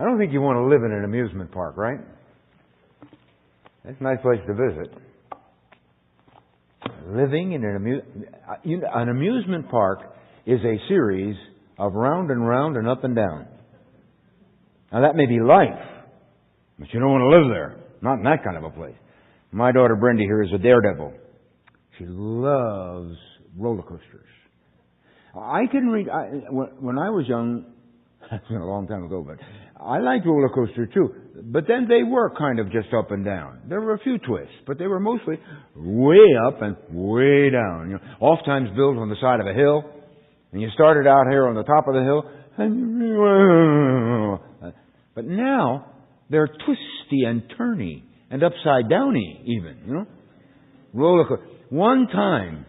I don't think you want to live in an amusement park, right? It's a nice place to visit. Living in an amusement park is a series of round and round and up and down. Now that may be life, but you don't want to live there. Not in that kind of a place. My daughter Brenda here is a daredevil. She loves roller coasters. I can read, when I was young, that's been a long time ago, but I liked roller coasters too. But then they were kind of just up and down. There were a few twists, but they were mostly way up and way down. You know, oftentimes built on the side of a hill, and you started out here on the top of the hill, and but now they're twisty and turny and upside downy even. You know, roller coaster. One time,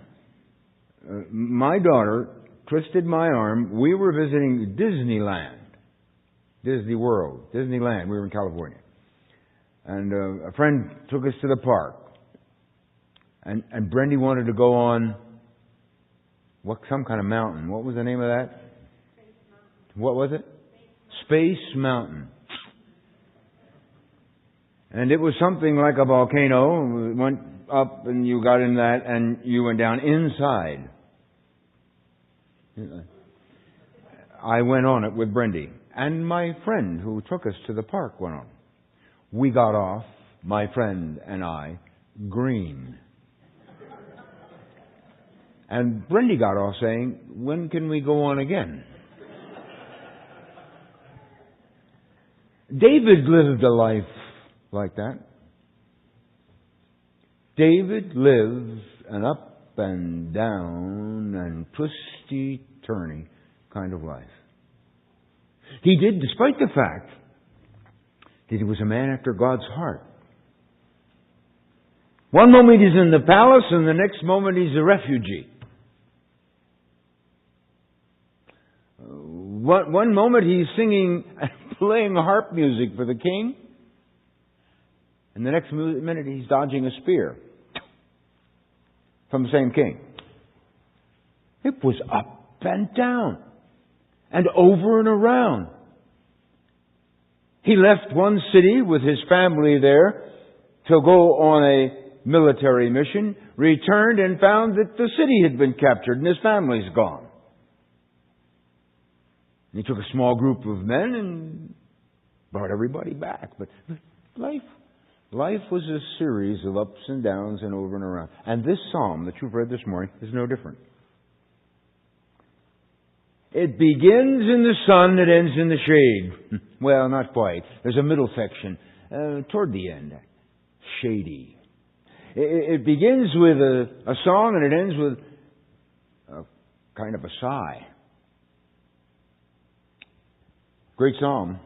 my daughter twisted my arm. We were visiting Disneyland. Disney World, Disneyland. We were in California. And a friend took us to the park. And Brendy wanted to go on some kind of mountain. What was the name of that? What was it? Space Mountain. And it was something like a volcano. It went up and you got in that and you went down inside. I went on it with Brendy. And my friend who took us to the park went on. We got off, my friend and I, green. And Brendy got off saying, when can we go on again? David lived a life like that. David lived an up and down and twisty-turny kind of life. He did, despite the fact that he was a man after God's heart. One moment he's in the palace, and the next moment he's a refugee. One moment he's singing and playing harp music for the king, and the next minute he's dodging a spear from the same king. It was up and down. And over and around. He left one city with his family there to go on a military mission, returned and found that the city had been captured and his family's gone. And he took a small group of men and brought everybody back. But life was a series of ups and downs and over and around. And this psalm that you've read this morning is no different. It begins in the sun, it ends in the shade. Well, not quite. There's a middle section toward the end. Shady. It begins with a song and it ends with a kind of a sigh. Great psalm.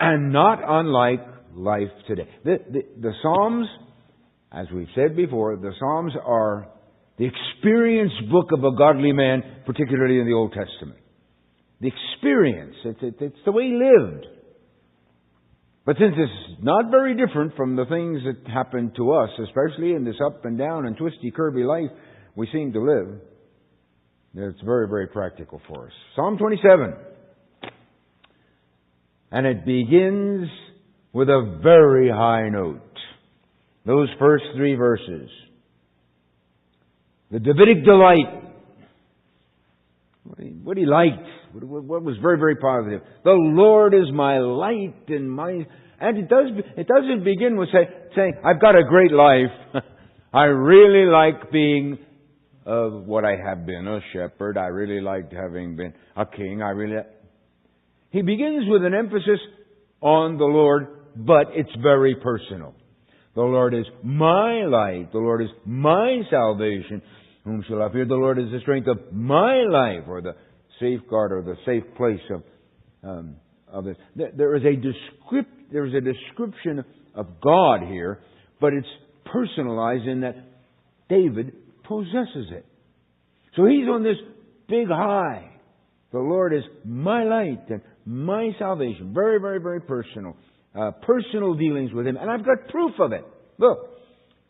And not unlike life today. The Psalms, as we've said before, the Psalms are the experience book of a godly man, particularly in the Old Testament. The experience. It's the way he lived. But since it's not very different from the things that happen to us, especially in this up and down and twisty, curvy life we seem to live, it's very, very practical for us. Psalm 27. And it begins with a very high note. Those first 3 verses. The Davidic delight. What he liked. What was very, very positive. The Lord is my light and my... And it doesn't begin with saying, I've got a great life. I really like being what I have been, a shepherd. I really liked having been a king. He begins with an emphasis on the Lord, but it's very personal. The Lord is my light. The Lord is my salvation. Whom shall I fear? The Lord is the strength of my life, or the safeguard, or the safe place of this. There is a description of God here, but it's personalized in that David possesses it. So he's on this big high. The Lord is my light and my salvation. Very, very, very personal. Personal dealings with Him. And I've got proof of it. Look.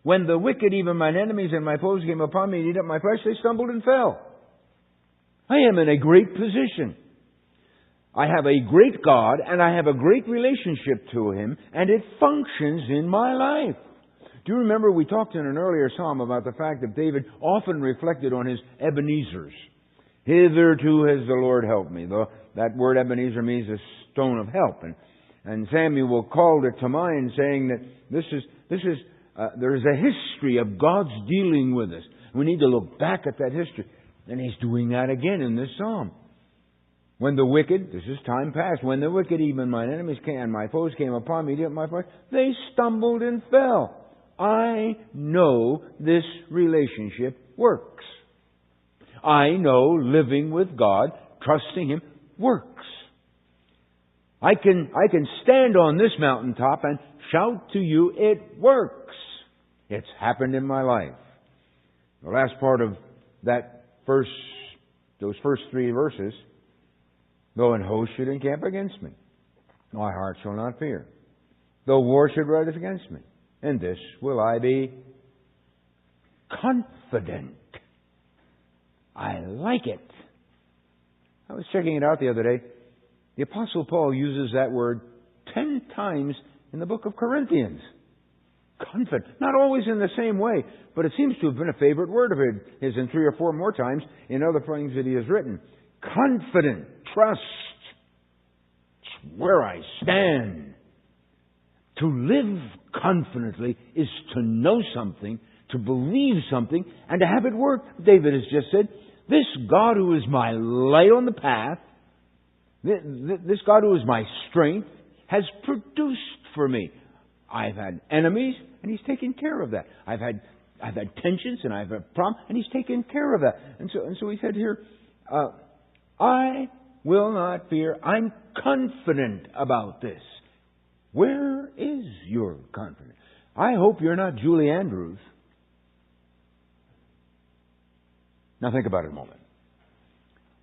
When the wicked, even mine enemies and my foes, came upon me and eat up my flesh, they stumbled and fell. I am in a great position. I have a great God, and I have a great relationship to Him, and it functions in my life. Do you remember we talked in an earlier psalm about the fact that David often reflected on his Ebenezers? Hitherto has the Lord helped me. That word Ebenezer means a stone of help. And Samuel called it to mind, saying that there's a history of God's dealing with us. We need to look back at that history. And He's doing that again in this psalm. When the wicked, this is time past, when the wicked, even mine enemies and my foes came upon me, they stumbled and fell. I know this relationship works. I know living with God, trusting Him, works. I can stand on this mountaintop and shout to you, it works. It's happened in my life. The last part of those first 3 verses, though an host should encamp against me, my heart shall not fear. Though war should rise against me, in this will I be confident. I like it. I was checking it out the other day. The Apostle Paul uses that word 10 times in the book of Corinthians. Confident. Not always in the same way, but it seems to have been a favorite word of his, and 3 or 4 more times in other things that he has written. Confident. Trust. It's where I stand. To live confidently is to know something, to believe something, and to have it work. David has just said, this God who is my light on the path, this God who is my strength, has produced for me. I've had enemies, and He's taken care of that. I've had tensions, and I've had problems, and He's taken care of that. And so he said here, I will not fear. I'm confident about this. Where is your confidence? I hope you're not Julie Andrews. Now think about it a moment.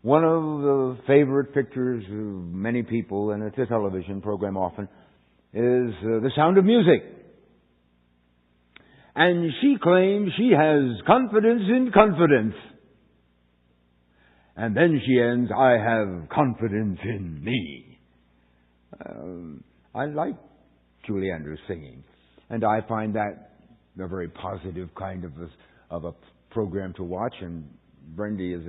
One of the favorite pictures of many people, and it's a television program often, is The Sound of Music. And she claims she has confidence in confidence. And then she ends, I have confidence in me. I like Julie Andrews singing. And I find that a very positive kind of a program to watch. And Brendy is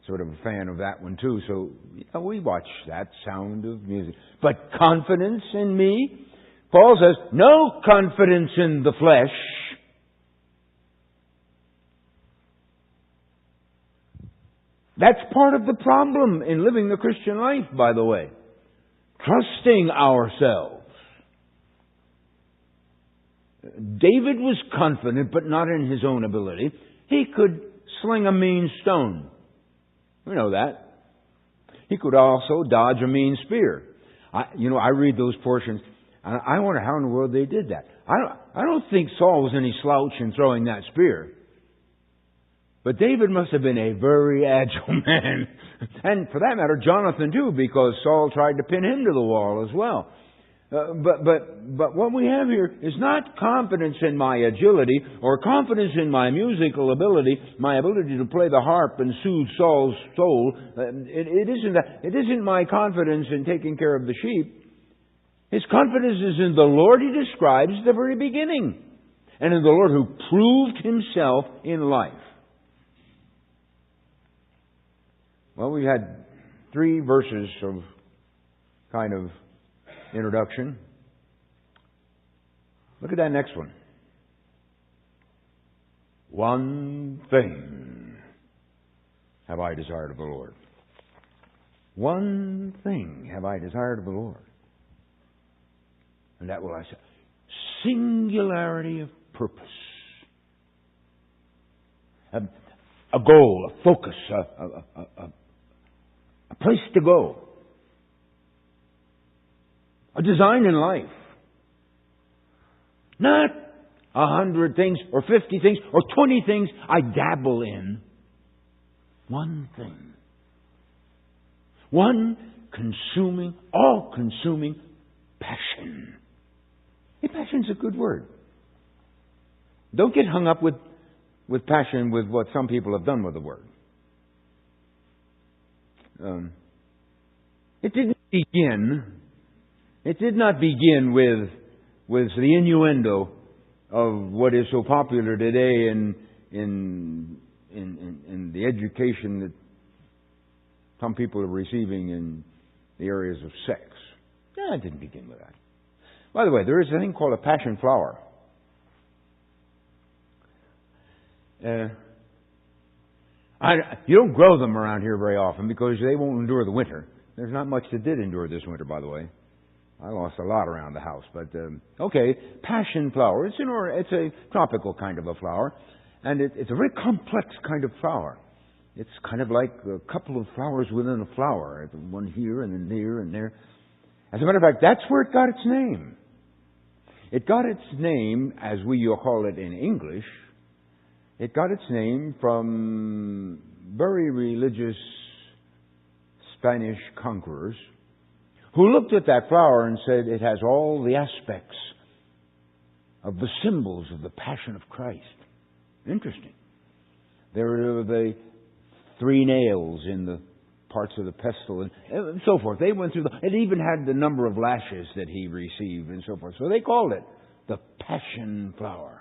sort of a fan of that one too. So we watch that Sound of Music. But confidence in me? Paul says, no confidence in the flesh. That's part of the problem in living the Christian life, by the way. Trusting ourselves. David was confident, but not in his own ability. He could sling a mean stone. We know that. He could also dodge a mean spear. I read those portions, and I wonder how in the world they did that. I don't think Saul was any slouch in throwing that spear. But David must have been a very agile man. And for that matter, Jonathan too, because Saul tried to pin him to the wall as well. But what we have here is not confidence in my agility or confidence in my musical ability, my ability to play the harp and soothe Saul's soul. It isn't that. It isn't my confidence in taking care of the sheep. His confidence is in the Lord he describes at the very beginning, and in the Lord who proved Himself in life. Well, we had 3 verses of kind of introduction. Look at that next one. One thing have I desired of the Lord. One thing have I desired of the Lord. And that will I say. Singularity of purpose. A goal, a focus, a place to go. A design in life. Not 100 things or 50 things or 20 things I dabble in. One thing. One consuming, all-consuming passion. Hey, passion's a good word. Don't get hung up with passion with what some people have done with the word. It didn't begin. It did not begin with the innuendo of what is so popular today in the education that some people are receiving in the areas of sex. No, it didn't begin with that. By the way, there is a thing called a passion flower. You don't grow them around here very often because they won't endure the winter. There's not much that did endure this winter, by the way. I lost a lot around the house, but okay, passion flower. It's a tropical kind of a flower, and it's a very complex kind of flower. It's kind of like a couple of flowers within a flower, one here and then there and there. As a matter of fact, that's where it got its name. It got its name, as we call it in English, it got its name from very religious Spanish conquerors who looked at that flower and said it has all the aspects of the symbols of the Passion of Christ. Interesting. There are the 3 nails in the parts of the pestle and so forth. They went through it even had the number of lashes that he received and so forth. So they called it the passion flower.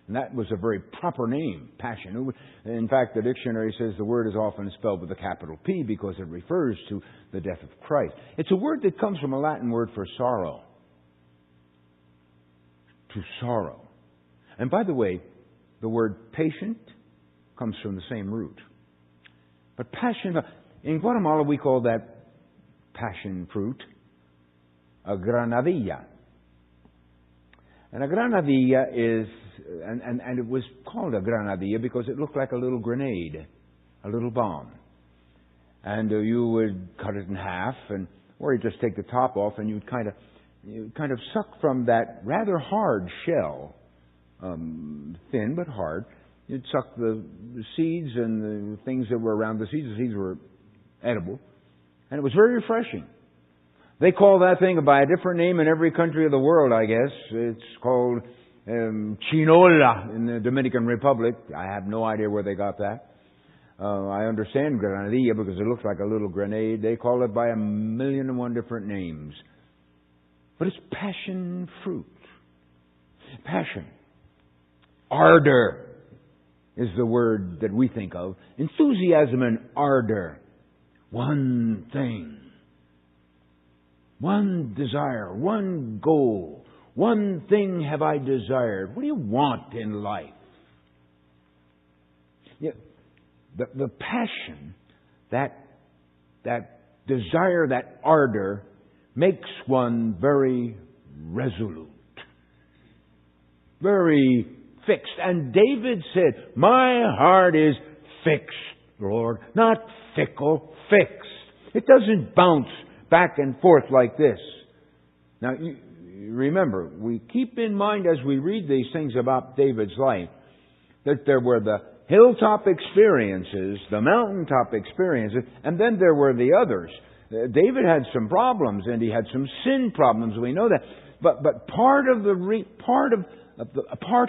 And that was a very proper name, passion. In fact, the dictionary says the word is often spelled with a capital P because it refers to the death of Christ. It's a word that comes from a Latin word for sorrow. To sorrow. And by the way, the word patient comes from the same root. But passion, in Guatemala we call that passion fruit a granadilla. And a granadilla is, and it was called a granadilla because it looked like a little grenade, a little bomb. And you would cut it in half, or you just take the top off, and you'd kind of suck from that rather hard shell, thin but hard. You'd suck the seeds and the things that were around the seeds. The seeds were edible, and it was very refreshing. They call that thing by a different name in every country of the world, I guess. It's called chinola in the Dominican Republic. I have no idea where they got that. I understand granadilla because it looks like a little grenade. They call it by 1,000,001 different names. But it's passion fruit. Passion. Ardor is the word that we think of. Enthusiasm and ardor. One thing. One desire, one goal, one thing have I desired. What do you want in life? Yeah, the passion, that desire, that ardor, makes one very resolute, very fixed. And David said, "My heart is fixed, Lord, not fickle, fixed." It doesn't bounce back and forth like this. Now, you remember, we keep in mind as we read these things about David's life that there were the hilltop experiences, the mountaintop experiences, and then there were the others. David had some problems, and he had some sin problems. We know that. But part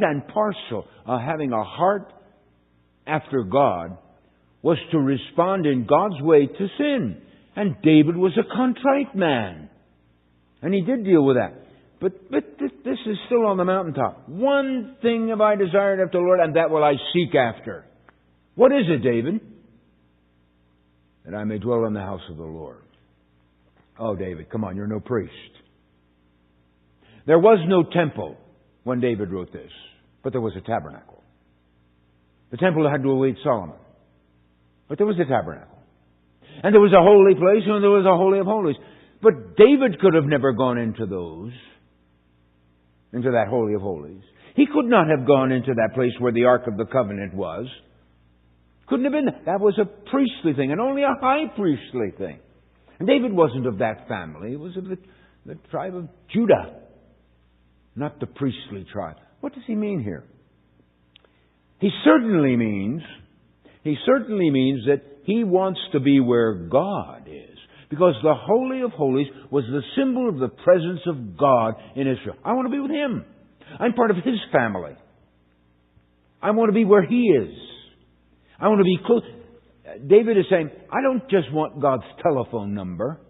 and parcel of having a heart after God was to respond in God's way to sin. And David was a contrite man. And he did deal with that. But this is still on the mountaintop. One thing have I desired after the Lord, and that will I seek after. What is it, David? That I may dwell in the house of the Lord. Oh, David, come on, you're no priest. There was no temple when David wrote this, but there was a tabernacle. The temple had to await Solomon. But there was a tabernacle. And there was a holy place, and there was a holy of holies. But David could have never gone into that holy of holies. He could not have gone into that place where the Ark of the Covenant was. Couldn't have been. That was a priestly thing, and only a high priestly thing. And David wasn't of that family. He was of the tribe of Judah, not the priestly tribe. What does he mean here? He certainly means that he wants to be where God is. Because the Holy of Holies was the symbol of the presence of God in Israel. I want to be with Him. I'm part of His family. I want to be where He is. I want to be close. David is saying, I don't just want God's telephone number.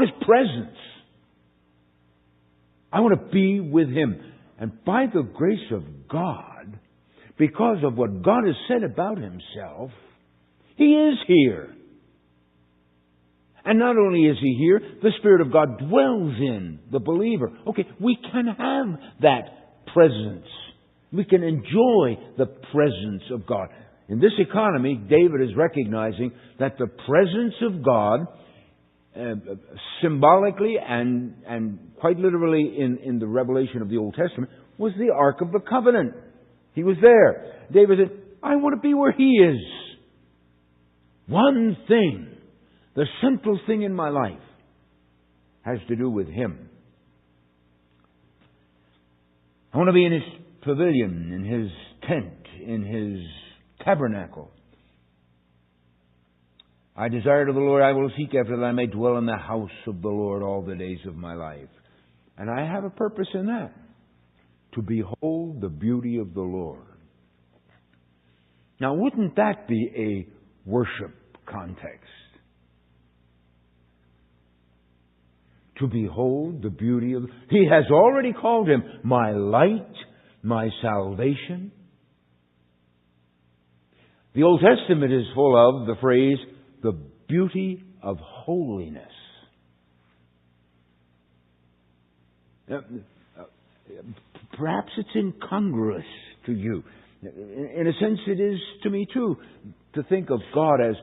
want His presence. I want to be with Him. And by the grace of God, because of what God has said about Himself, He is here. And not only is He here, the Spirit of God dwells in the believer. Okay, we can have that presence. We can enjoy the presence of God. In this economy, David is recognizing that the presence of God, symbolically and quite literally in the revelation of the Old Testament, was the Ark of the Covenant. He was there. David said, I want to be where He is. One thing, the central thing in my life, has to do with Him. I want to be in His pavilion, in His tent, in His tabernacle. I desire to the Lord, I will seek after that I may dwell in the house of the Lord all the days of my life. And I have a purpose in that. To behold the beauty of the Lord. Now, wouldn't that be a worship context? To behold the beauty of... He has already called Him my light, my salvation. The Old Testament is full of the phrase, the beauty of holiness. Perhaps it's incongruous to you. In a sense, it is to me too, to think of God as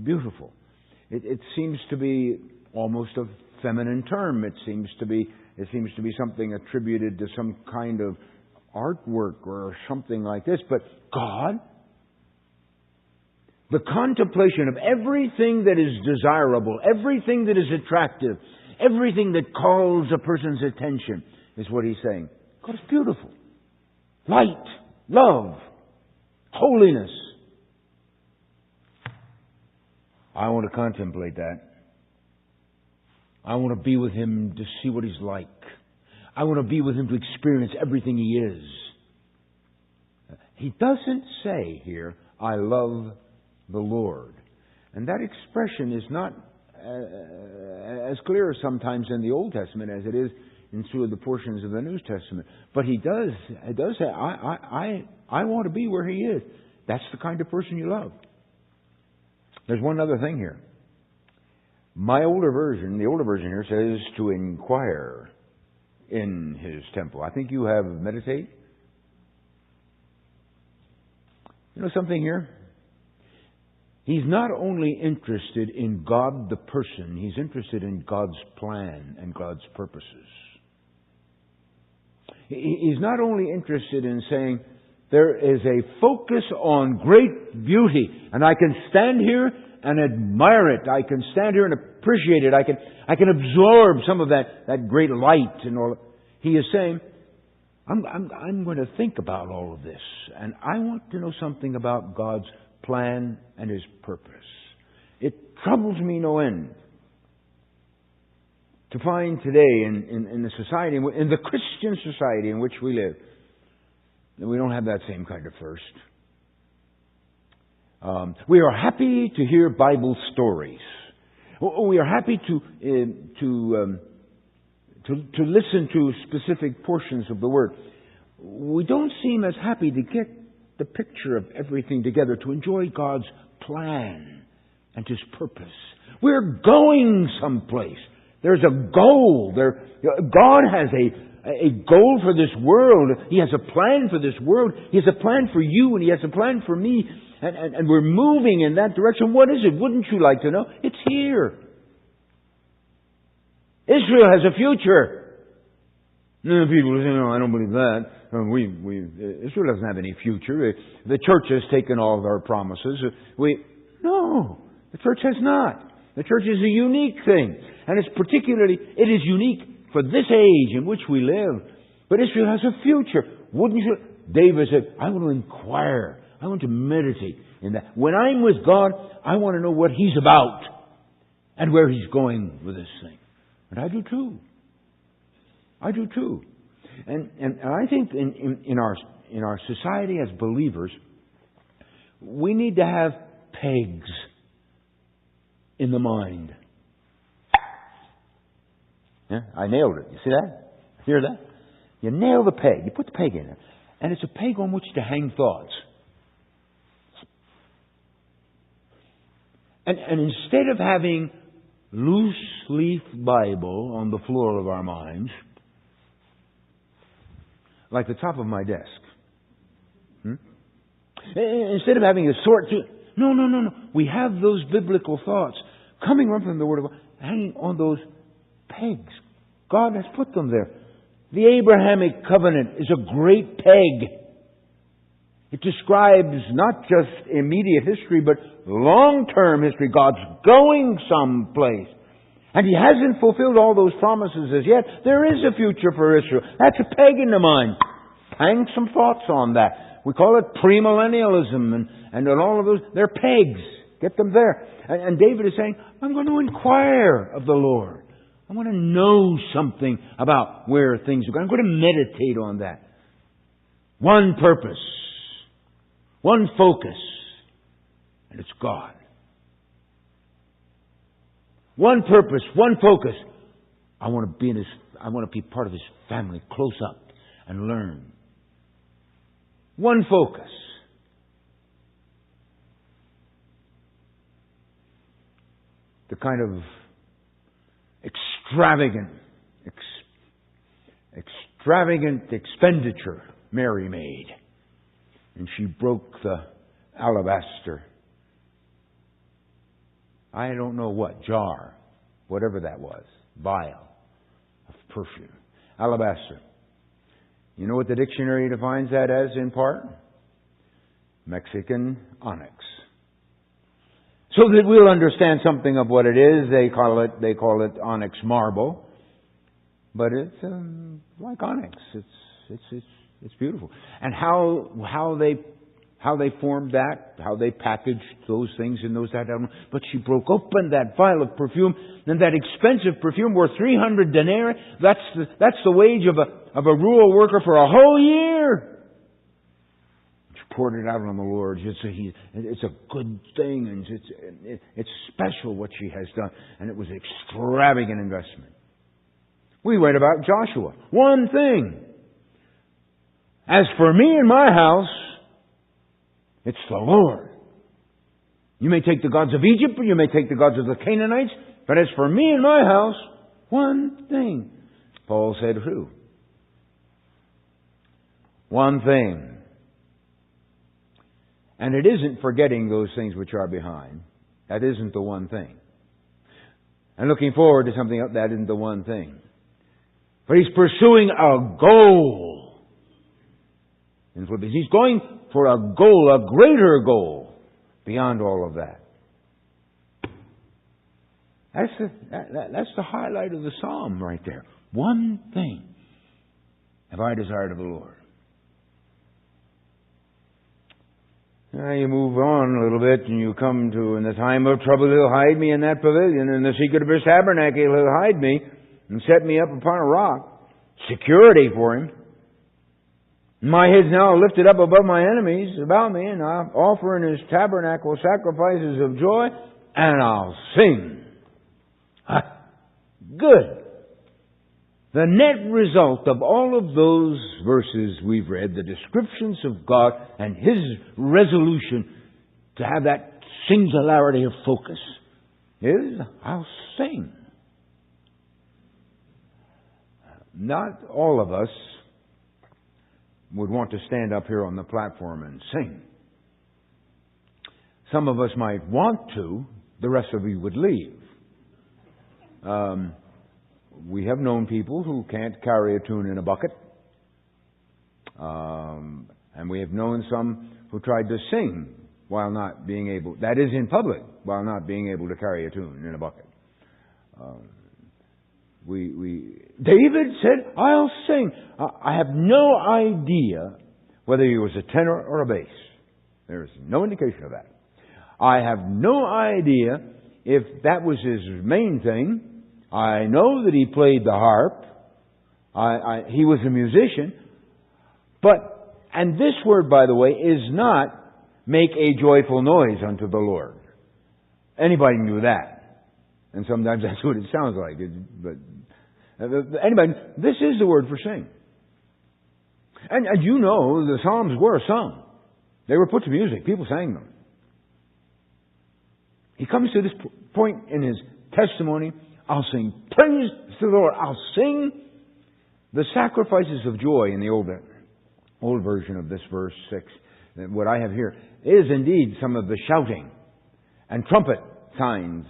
beautiful. It seems to be almost a feminine term. It seems to be something attributed to some kind of artwork or something like this. But God, the contemplation of everything that is desirable, everything that is attractive, everything that calls a person's attention, is what He's saying. God is beautiful. Light, love, holiness. I want to contemplate that. I want to be with Him to see what He's like. I want to be with Him to experience everything He is. He doesn't say here, I love the Lord. And that expression is not as clear sometimes in the Old Testament as it is in some of the portions of the New Testament. But He does say, I want to be where He is. That's the kind of person you love. There's one other thing here. The older version here says to inquire in His temple. I think you have meditate. You know something here? He's not only interested in God the person, He's interested in God's plan and God's purposes. He's not only interested in saying, there is a focus on great beauty, and I can stand here and admire it. I can stand here and appreciate it. I can absorb some of that great light and all. He is saying, I'm going to think about all of this, and I want to know something about God's plan and His purpose. It troubles me no end to find today in the society, in the Christian society in which we live, that we don't have that same kind of thirst. We are happy to hear Bible stories. We are happy to listen to specific portions of the Word. We don't seem as happy to get the picture of everything together, to enjoy God's plan and His purpose. We're going someplace. There's a goal. God has a goal for this world. He has a plan for this world. He has a plan for you, and He has a plan for me. And we're moving in that direction. What is it? Wouldn't you like to know? It's here. Israel has a future. No, people say, no, I don't believe that. Israel doesn't have any future. The church has taken all of our promises. No, the church has not. The church is a unique thing. And it is unique for this age in which we live. But Israel has a future. Wouldn't you? David said, I want to inquire. I want to meditate in that. When I'm with God, I want to know what He's about and where He's going with this thing. And I do too. I do too. And I think in our society as believers, we need to have pegs in the mind. Yeah, I nailed it. You see that? Hear that? You nail the peg. You put the peg in there. And it's a peg on which to hang thoughts. And instead of having loose leaf Bible on the floor of our minds, like the top of my desk, instead of having a sort through, no. We have those biblical thoughts coming right from the Word of God, hanging on those pegs. God has put them there. The Abrahamic covenant is a great peg. It describes not just immediate history, but long-term history. God's going someplace. And He hasn't fulfilled all those promises as yet. There is a future for Israel. That's a peg in the mind. Hang some thoughts on that. We call it premillennialism and all of those. They're pegs. Get them there. And David is saying, I'm going to inquire of the Lord. I want to know something about where things are going. I'm going to meditate on that. One purpose. One focus. And it's God. One purpose, one focus. I want to be part of His family, close up and learn. One focus. The kind of extravagant expenditure Mary made. And she broke the alabaster, I don't know what, jar, whatever that was, vial of perfume. Alabaster. You know what the dictionary defines that as in part? Mexican onyx. So that we'll understand something of what it is, they call it onyx marble. But it's like onyx. It's beautiful. And how they formed that, how they packaged those things in those that. But she broke open that vial of perfume, and that expensive perfume worth 300 denarii. That's the wage of a rural worker for a whole year. She poured it out on the Lord. It's a good thing, and it's special what she has done, and it was an extravagant investment. We read about Joshua. One thing. As for me and my house, it's the Lord. You may take the gods of Egypt, or you may take the gods of the Canaanites, but as for me and my house, one thing. Paul said who? One thing. And it isn't forgetting those things which are behind. That isn't the one thing. And looking forward to something else, that isn't the one thing. But he's pursuing a goal. In Philippians, he's going for a goal, a greater goal, beyond all of that. That's the highlight of the psalm right there. One thing have I desired of the Lord. Now you move on a little bit and you come to, in the time of trouble He'll hide me in that pavilion. In the secret of His tabernacle He'll hide me and set me up upon a rock. Security for Him. My head's now lifted up above my enemies about me, and I'll offer in His tabernacle sacrifices of joy, and I'll sing. Good. The net result of all of those verses we've read, the descriptions of God and His resolution to have that singularity of focus, is I'll sing. Not all of us would want to stand up here on the platform and sing. Some of us might want to. The rest of you would leave. We have known people who can't carry a tune in a bucket. And we have known some who tried to sing while not being able, that is in public, while not being able to carry a tune in a bucket. David said, I'll sing. I have no idea whether he was a tenor or a bass. There's no indication of that. I have no idea if that was his main thing. I know that he played the harp. He was a musician. But, and this word, by the way, is not make a joyful noise unto the Lord. Anybody can do that. And sometimes that's what it sounds like. But Anybody, this is the word for sing. And you know the Psalms were sung. They were put to music. People sang them. He comes to this point in his testimony. I'll sing praise to the Lord. I'll sing the sacrifices of joy in the old version of this verse 6. What I have here is indeed some of the shouting and trumpet sounds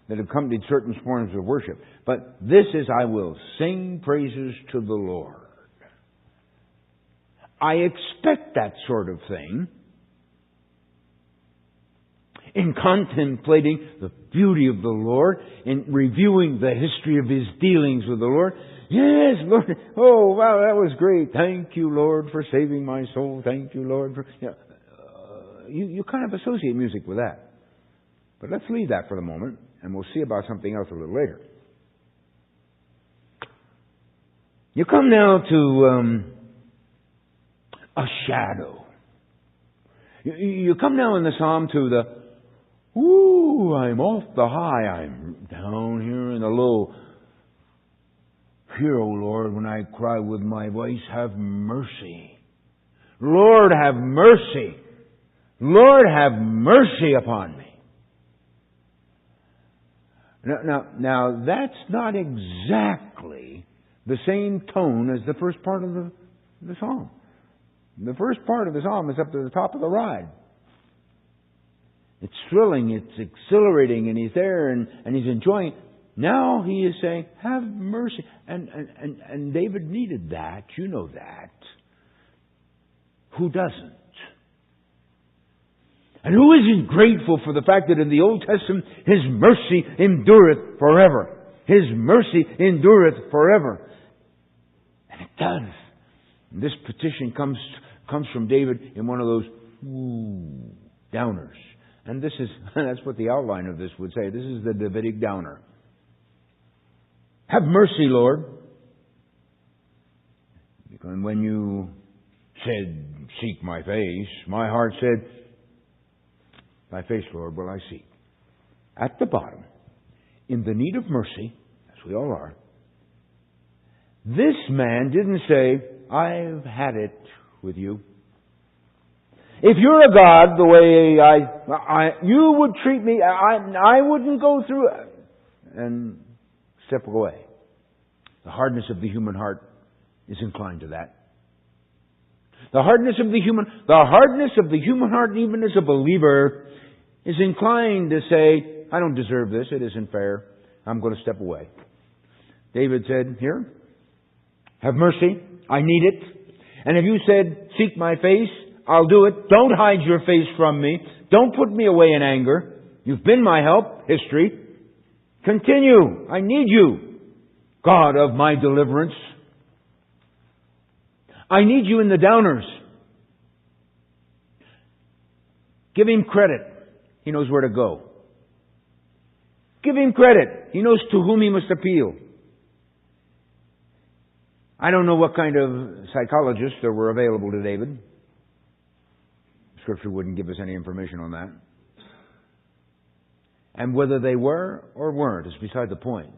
that accompanied certain forms of worship. But this is, I will sing praises to the Lord. I expect that sort of thing in contemplating the beauty of the Lord, in reviewing the history of His dealings with the Lord. Yes, Lord. Oh, wow, that was great. Thank you, Lord, for saving my soul. Thank you, Lord, for... You kind of associate music with that. But let's leave that for the moment, and we'll see about something else a little later. You come now to a shadow. You come now in the psalm to the, ooh, I'm off the high, I'm down here in the low. Hear, O Lord, when I cry with my voice, have mercy. Lord, have mercy. Lord, have mercy upon me. Now, that's not exactly the same tone as the first part of the psalm. The first part of the psalm is up to the top of the ride. It's thrilling, it's exhilarating, and he's there and he's enjoying. Now he is saying, have mercy. And David needed that. You know that. Who doesn't? And who isn't grateful for the fact that in the Old Testament His mercy endureth forever? His mercy endureth forever. And it does. And this petition comes from David in one of those downers. And that's what the outline of this would say. This is the Davidic downer. Have mercy, Lord. Because when you said, seek my face, my heart said, thy face, Lord, will I seek. At the bottom, in the need of mercy, as we all are, this man didn't say, I've had it with you. If you're a God the way you would treat me, I wouldn't go through it. And step away. The hardness of the human heart is inclined to that. The hardness of the human heart, even as a believer, is inclined to say, I don't deserve this. It isn't fair. I'm going to step away. David said, here, have mercy. I need it. And if you said, seek my face, I'll do it. Don't hide your face from me. Don't put me away in anger. You've been my help, history. Continue. I need you, God of my deliverance. I need you in the downers. Give Him credit. He knows where to go. Give Him credit. He knows to whom He must appeal. I don't know what kind of psychologists there were available to David. Scripture wouldn't give us any information on that. And whether they were or weren't is beside the point.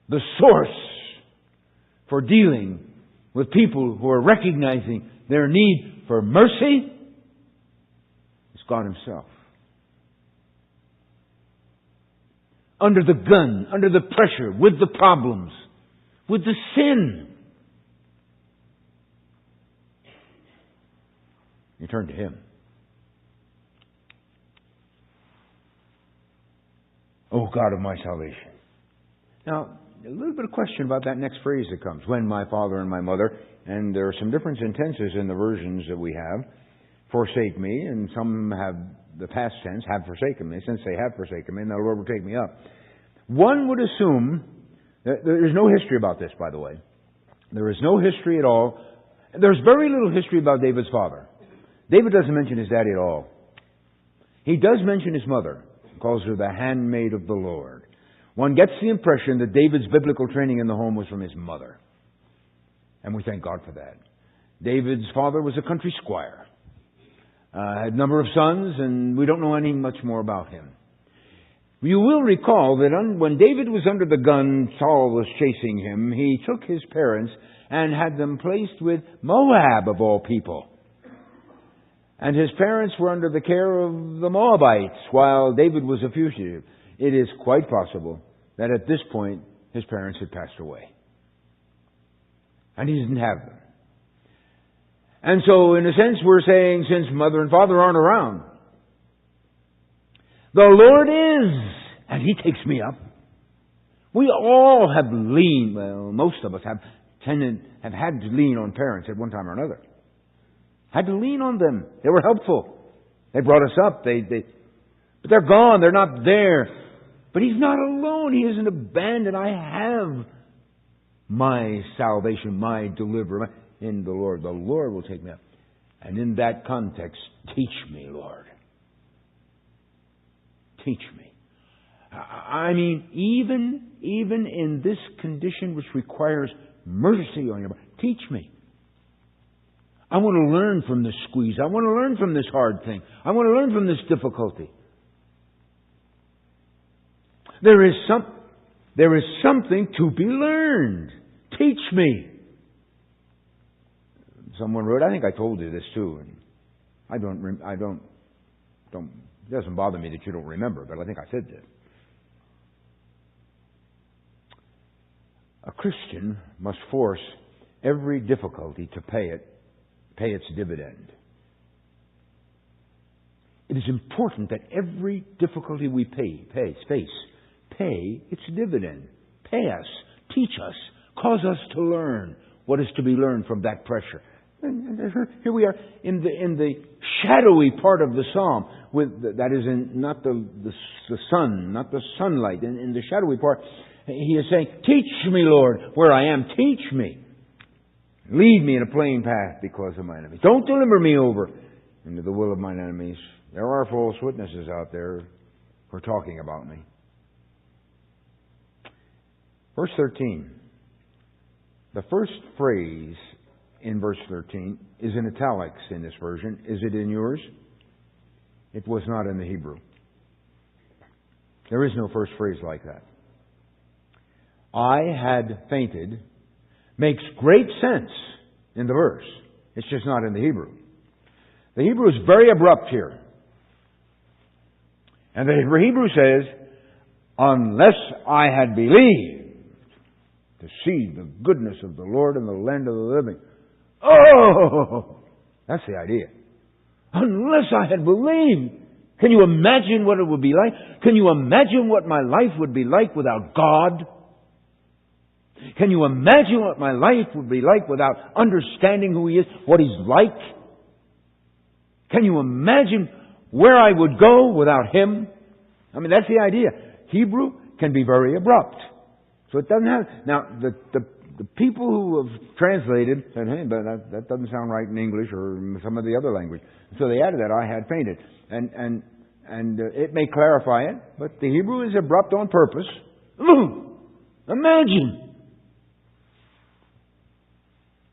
The source for dealing with people who are recognizing their need for mercy is God Himself. Under the gun, under the pressure, with the problems, with the sin, you turn to Him. O God of my salvation. Now, a little bit of question about that next phrase that comes. When my father and my mother, and there are some difference in tenses in the versions that we have, forsake me, and some have the past tense, have forsaken me. Since they have forsaken me, and the Lord will take me up. One would assume, there is no history about this, by the way. There is no history at all. There's very little history about David's father. David doesn't mention his daddy at all. He does mention his mother. He calls her the handmaid of the Lord. One gets the impression that David's biblical training in the home was from his mother. And we thank God for that. David's father was a country squire. Had a number of sons, and we don't know any much more about him. You will recall that when David was under the gun, Saul was chasing him, he took his parents and had them placed with Moab, of all people. And his parents were under the care of the Moabites while David was a fugitive. It is quite possible that at this point his parents had passed away. And he didn't have them. And so, in a sense, we're saying, since mother and father aren't around, the Lord is, and He takes me up. We all have leaned, well, most of us have had to lean on parents at one time or another. Had to lean on them. They were helpful. They brought us up. But they're gone. They're not there. But He's not alone. He isn't abandoned. I have my salvation, my deliverer in the Lord. The Lord will take me up. And in that context, teach me, Lord. Teach me. I mean, even in this condition which requires mercy on your part, teach me. I want to learn from this squeeze. I want to learn from this hard thing. I want to learn from this difficulty. There is something to be learned. Teach me. Someone wrote, I think I told you this too, and it doesn't bother me that you don't remember, but I think I said this. A Christian must force every difficulty to pay its dividend. It is important that every difficulty we face, pay its dividend. Pay us, teach us, cause us to learn what is to be learned from that pressure. And here we are in the shadowy part of the psalm, that is not the sun, not the sunlight. In the shadowy part, he is saying, "Teach me, Lord, where I am. Teach me. Lead me in a plain path because of my enemies. Don't deliver me over into the will of mine enemies." There are false witnesses out there who are talking about me. Verse 13. The first phrase in verse 13 is in italics in this version. Is it in yours? It was not in the Hebrew. There is no first phrase like that. I had fainted makes great sense in the verse. It's just not in the Hebrew. The Hebrew is very abrupt here. And the Hebrew says, unless I had believed to see the goodness of the Lord in the land of the living. Oh! That's the idea. Unless I had believed. Can you imagine what it would be like? Can you imagine what my life would be like without God? Can you imagine what my life would be like without understanding who He is, what He's like? Can you imagine where I would go without Him? I mean, that's the idea. Hebrew can be very abrupt. So it doesn't have... Now, the people who have translated said, hey, but that doesn't sound right in English or some of the other language. So they added that, I had fainted. And it may clarify it, but the Hebrew is abrupt on purpose. Imagine!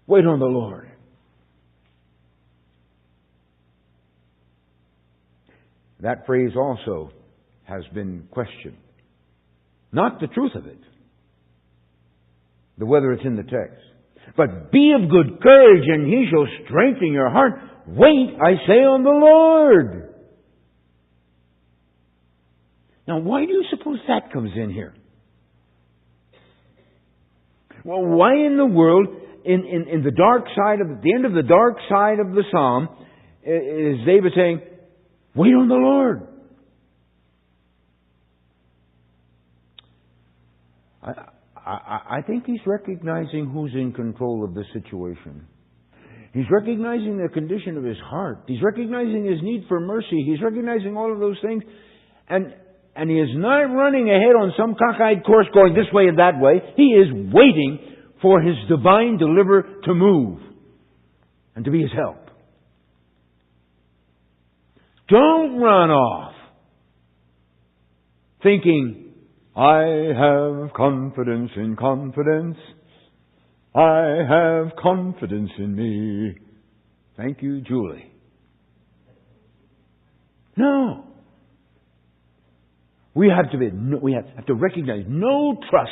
Wait on the Lord. That phrase also has been questioned. Not the truth of it, whether it's in the text. But be of good courage, and He shall strengthen your heart. Wait, I say, on the Lord. Now, why do you suppose that comes in here? Well, why in the world, in the dark side of the end of the dark side of the psalm, is David saying, wait on the Lord? I think he's recognizing who's in control of the situation. He's recognizing the condition of his heart. He's recognizing his need for mercy. He's recognizing all of those things. And he is not running ahead on some cockeyed course going this way and that way. He is waiting for his divine deliverer to move and to be his help. Don't run off thinking, I have confidence in confidence. I have confidence in me. Thank you, Julie. No. We have to recognize no trust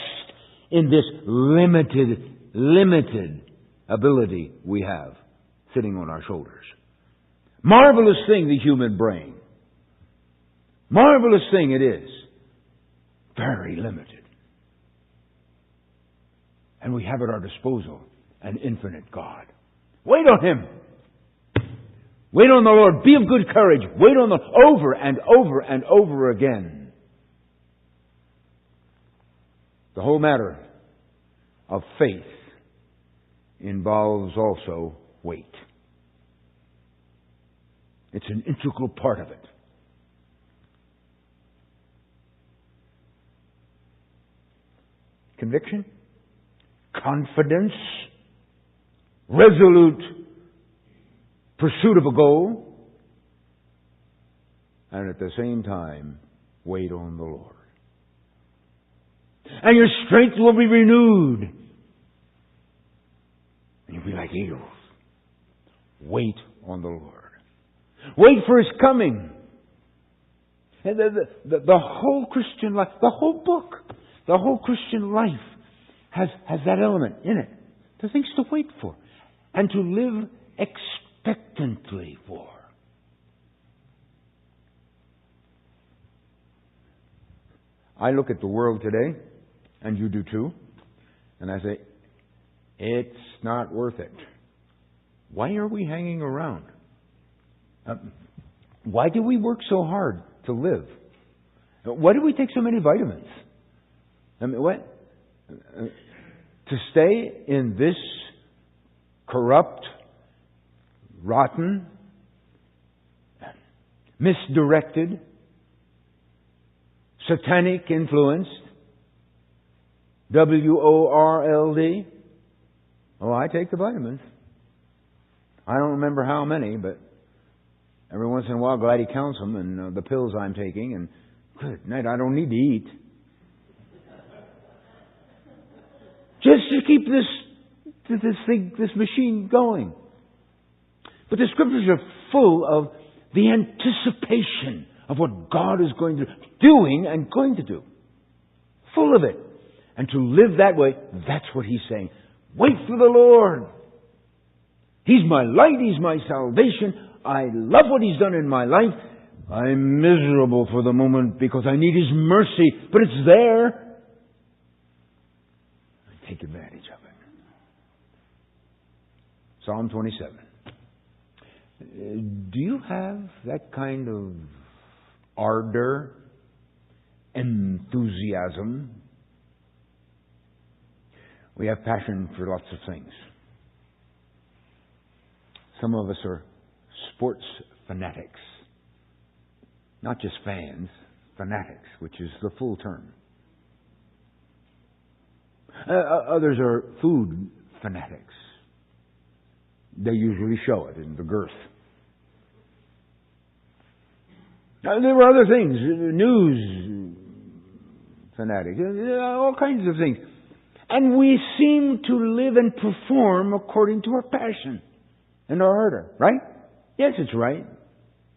in this limited ability we have sitting on our shoulders. Marvelous thing, the human brain. Marvelous thing it is. Very limited. And we have at our disposal an infinite God. Wait on Him. Wait on the Lord. Be of good courage. Wait on the over and over and over again. The whole matter of faith involves also wait. It's an integral part of it. Conviction, confidence, resolute pursuit of a goal, and at the same time, wait on the Lord. And your strength will be renewed. And you'll be like eagles. Wait on the Lord. Wait for His coming. And the whole Christian life, the whole book, the whole Christian life has that element in it. The things to wait for and to live expectantly for. I look at the world today, and you do too, and I say, it's not worth it. Why are we hanging around? Why do we work so hard to live? Why do we take so many vitamins? I mean, what? To stay in this corrupt, rotten, misdirected, satanic influenced, WORLD. Oh, I take the vitamins. I don't remember how many, but every once in a while, glad he counts them, and the pills I'm taking, and good night, I don't need to eat. Just to keep this machine going. But the Scriptures are full of the anticipation of what God is doing and going to do. Full of it. And to live that way, that's what He's saying. Wait for the Lord. He's my light. He's my salvation. I love what He's done in my life. I'm miserable for the moment because I need His mercy, but it's there. Take advantage of it. Psalm 27. Do you have that kind of ardor, enthusiasm? We have passion for lots of things. Some of us are sports fanatics. Not just fans, fanatics, which is the full term. Others are food fanatics. They usually show it in the girth. Now, there are other things, news fanatics, all kinds of things. And we seem to live and perform according to our passion and our ardor, right? Yes, it's right.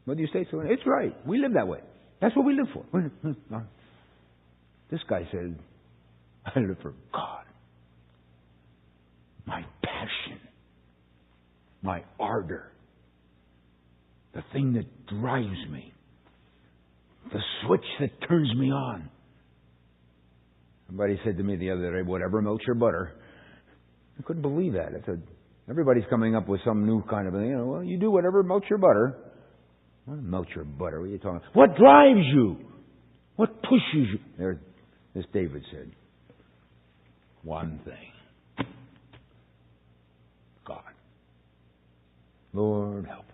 Whether you say so, it's right. We live that way. That's what we live for. This guy said, I live for God. My passion. My ardor. The thing that drives me. The switch that turns me on. Somebody said to me the other day, whatever melts your butter. I couldn't believe that. I said, everybody's coming up with some new kind of thing. Well, you do whatever melts your butter. What melts your butter? What are you talking about? What drives you? What pushes you? There, as David said, one thing. God. Lord, help us.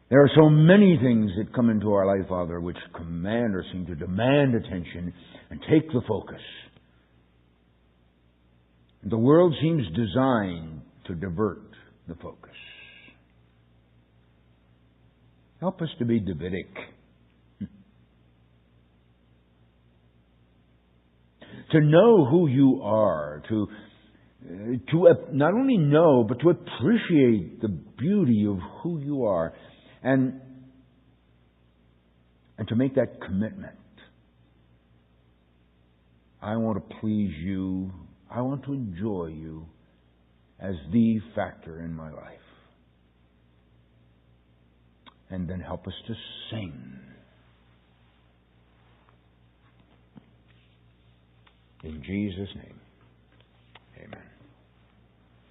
There are so many things that come into our life, Father, which command or seem to demand attention and take the focus. The world seems designed to divert the focus. Help us to be Davidic. To know who you are, to not only know, but to appreciate the beauty of who you are. And And to make that commitment. I want to please you. I want to enjoy you as the factor in my life. And then help us to sing. In Jesus' name.